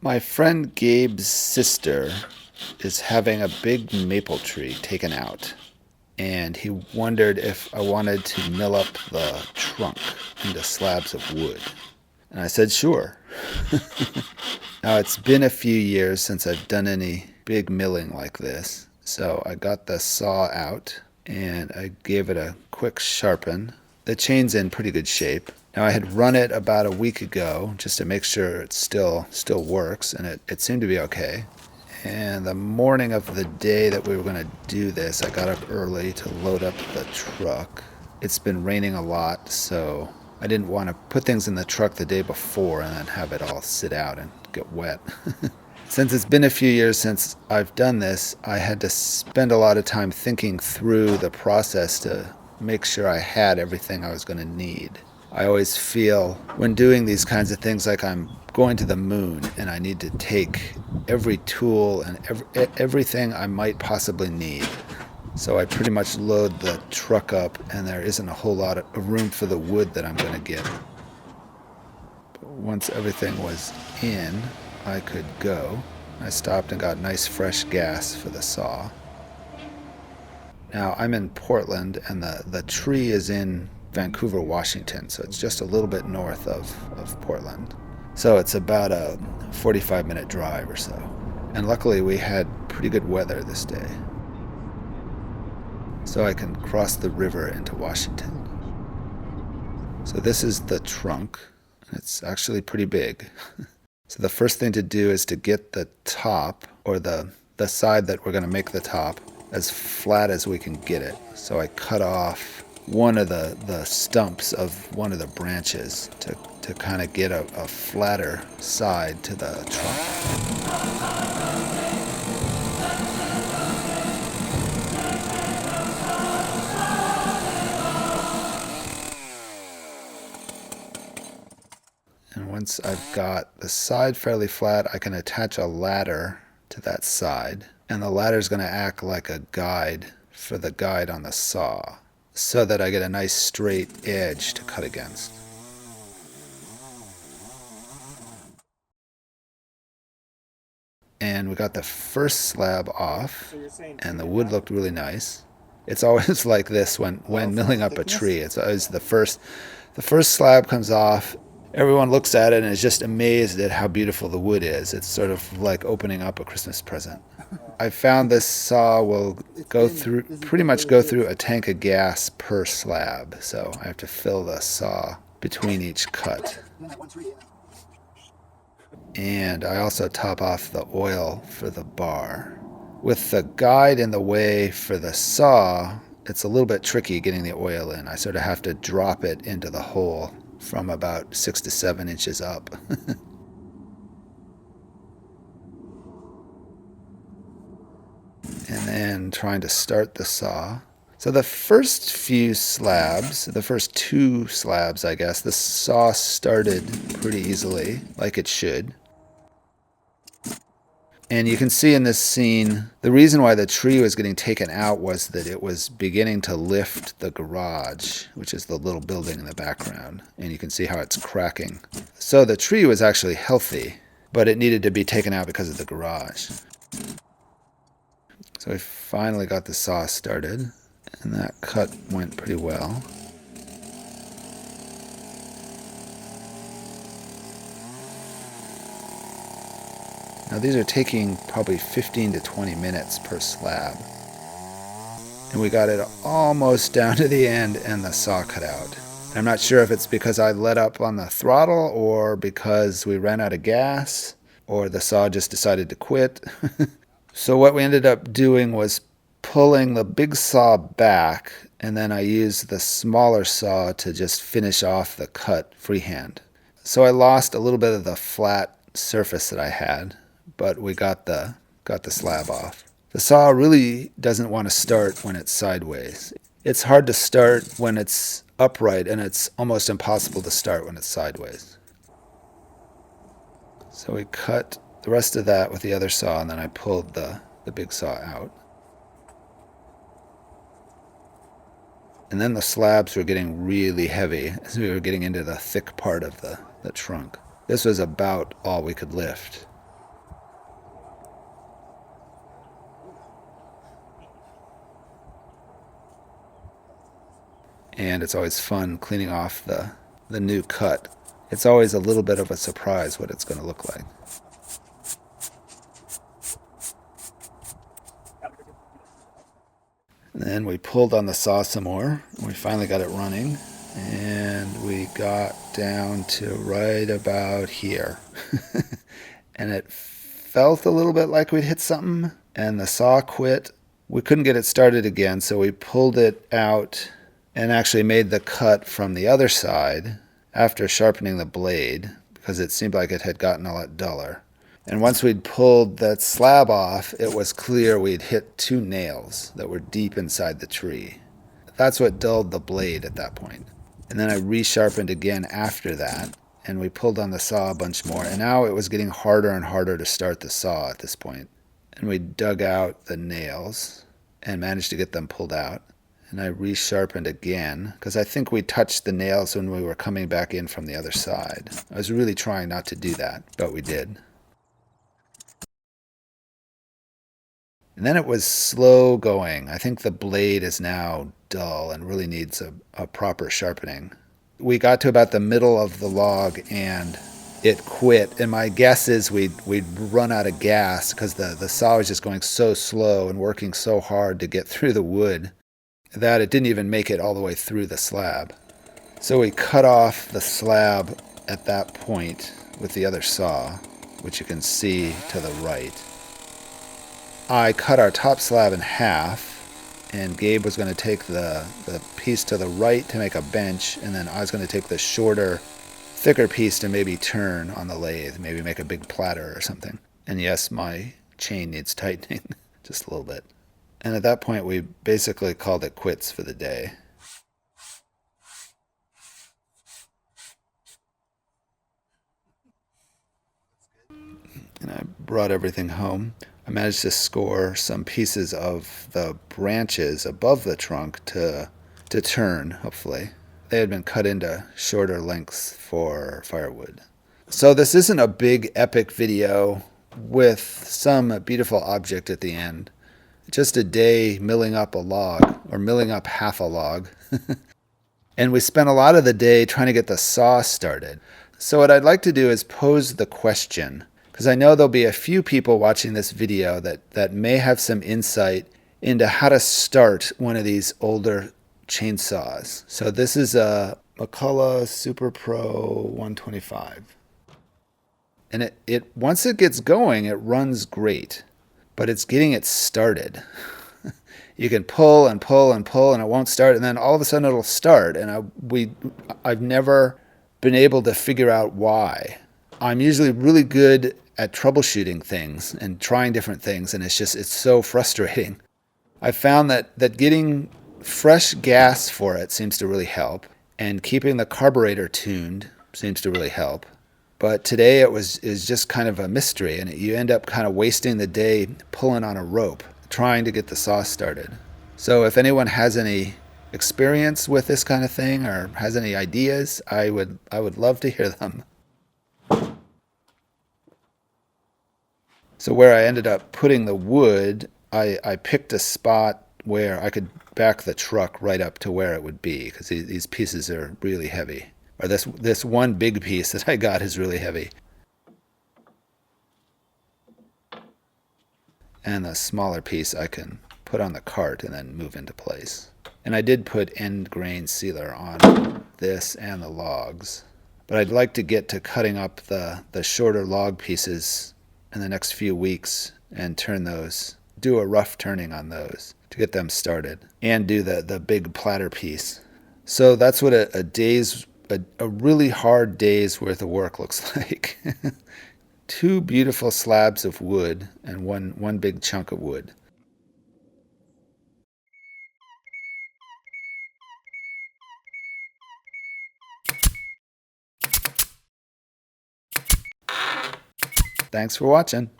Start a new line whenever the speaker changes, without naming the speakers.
My friend Gabe's sister is having a big maple tree taken out, and he wondered if I wanted to mill up the trunk into slabs of wood. And I said, sure. Now, it's been a few years since I've done any big milling like this, so I got the saw out and I gave it a quick sharpen. The chain's in pretty good shape. Now, I had run it about a week ago just to make sure it still works, and it seemed to be okay. And the morning of the day that we were going to do this, I got up early to load up the truck. It's been raining a lot, so I didn't want to put things in the truck the day before and then have it all sit out and get wet. Since it's been a few years since I've done this, I had to spend a lot of time thinking through the process to make sure I had everything I was going to need. I always feel when doing these kinds of things like I'm going to the moon and I need to take every tool and everything I might possibly need. So I pretty much load the truck up and there isn't a whole lot of room for the wood that I'm going to get. But once everything was in, I could go. I stopped and got nice fresh gas for the saw. Now, I'm in Portland, and the tree is in Vancouver, Washington, so it's just a little bit north of Portland. So it's about a 45-minute drive or so. And luckily, we had pretty good weather this day. So I can cross the river into Washington. So this is the trunk. It's actually pretty big. So the first thing to do is to get the top, or the side that we're going to make the top, as flat as we can get it. So I cut off one of the stumps of one of the branches to kind of get a flatter side to the trunk. And once I've got the side fairly flat, I can attach a ladder to that side. And the ladder is going to act like a guide for the guide on the saw, so that I get a nice straight edge to cut against. And we got the first slab off, and the wood looked really nice. It's always like this when milling up a tree. It's always the first slab comes off. Everyone looks at it and is just amazed at how beautiful the wood is. It's sort of like opening up a Christmas present. I found this saw will pretty much go through a tank of gas per slab. So I have to fill the saw between each cut. And I also top off the oil for the bar. With the guide in the way for the saw, it's a little bit tricky getting the oil in. I sort of have to drop it into the hole from about 6 to 7 inches up. And then trying to start the saw. So the first few slabs, the first 2 slabs, I guess, the saw started pretty easily, like it should. And you can see in this scene, the reason why the tree was getting taken out was that it was beginning to lift the garage, which is the little building in the background. And you can see how it's cracking. So the tree was actually healthy, but it needed to be taken out because of the garage. So we finally got the saw started, and that cut went pretty well. Now these are taking probably 15 to 20 minutes per slab. And we got it almost down to the end and the saw cut out. I'm not sure if it's because I let up on the throttle or because we ran out of gas or the saw just decided to quit. So what we ended up doing was pulling the big saw back, and then I used the smaller saw to just finish off the cut freehand. So I lost a little bit of the flat surface that I had, but we got the slab off. The saw really doesn't want to start when it's sideways. It's hard to start when it's upright, and it's almost impossible to start when it's sideways. So we cut the rest of that with the other saw, and then I pulled the big saw out. And then the slabs were getting really heavy as we were getting into the thick part of the trunk. This was about all we could lift. and it's always fun cleaning off the new cut. It's always a little bit of a surprise what it's going to look like. And then we pulled on the saw some more. We finally got it running, and we got down to right about here. And it felt a little bit like we'd hit something, and the saw quit. We couldn't get it started again, so we pulled it out and actually made the cut from the other side after sharpening the blade, because it seemed like it had gotten a lot duller. And once we'd pulled that slab off, it was clear we'd hit 2 nails that were deep inside the tree. That's what dulled the blade at that point. And then I resharpened again after that, and we pulled on the saw a bunch more. And now it was getting harder and harder to start the saw at this point. And we dug out the nails and managed to get them pulled out. And I resharpened again, because I think we touched the nails when we were coming back in from the other side. I was really trying not to do that, but we did. And then it was slow going. I think the blade is now dull and really needs a proper sharpening. We got to about the middle of the log and it quit. And my guess is we'd run out of gas because the saw was just going so slow and working so hard to get through the wood that it didn't even make it all the way through the slab. So we cut off the slab at that point with the other saw, which you can see to the right. I cut our top slab in half, and Gabe was going to take the piece to the right to make a bench, and then I was going to take the shorter, thicker piece to maybe turn on the lathe, maybe make a big platter or something. And yes, my chain needs tightening, just a little bit. And at that point, we basically called it quits for the day. And I brought everything home. I managed to score some pieces of the branches above the trunk to turn, hopefully. They had been cut into shorter lengths for firewood. So this isn't a big epic video with some beautiful object at the end. Just a day milling up a log, or milling up half a log. And we spent a lot of the day trying to get the saw started. So what I'd like to do is pose the question, because I know there'll be a few people watching this video that may have some insight into how to start one of these older chainsaws. So this is a McCulloch Super Pro 125. And it once it gets going, it runs great, but it's getting it started. You can pull and pull and pull and it won't start, and then all of a sudden it'll start, and I've never been able to figure out why. I'm usually really good at troubleshooting things and trying different things, and it's so frustrating. I found that getting fresh gas for it seems to really help, and keeping the carburetor tuned seems to really help. But today is just kind of a mystery, and you end up kind of wasting the day pulling on a rope, trying to get the saw started. So if anyone has any experience with this kind of thing or has any ideas, I would love to hear them. So where I ended up putting the wood, I picked a spot where I could back the truck right up to where it would be, because these pieces are really heavy. Or this one big piece that I got is really heavy. And the smaller piece I can put on the cart and then move into place. And I did put end grain sealer on this and the logs. But I'd like to get to cutting up the shorter log pieces in the next few weeks and do a rough turning on those to get them started, and do the big platter piece. So that's what a really hard day's worth of work looks like. 2 beautiful slabs of wood and one big chunk of wood. Thanks for watching.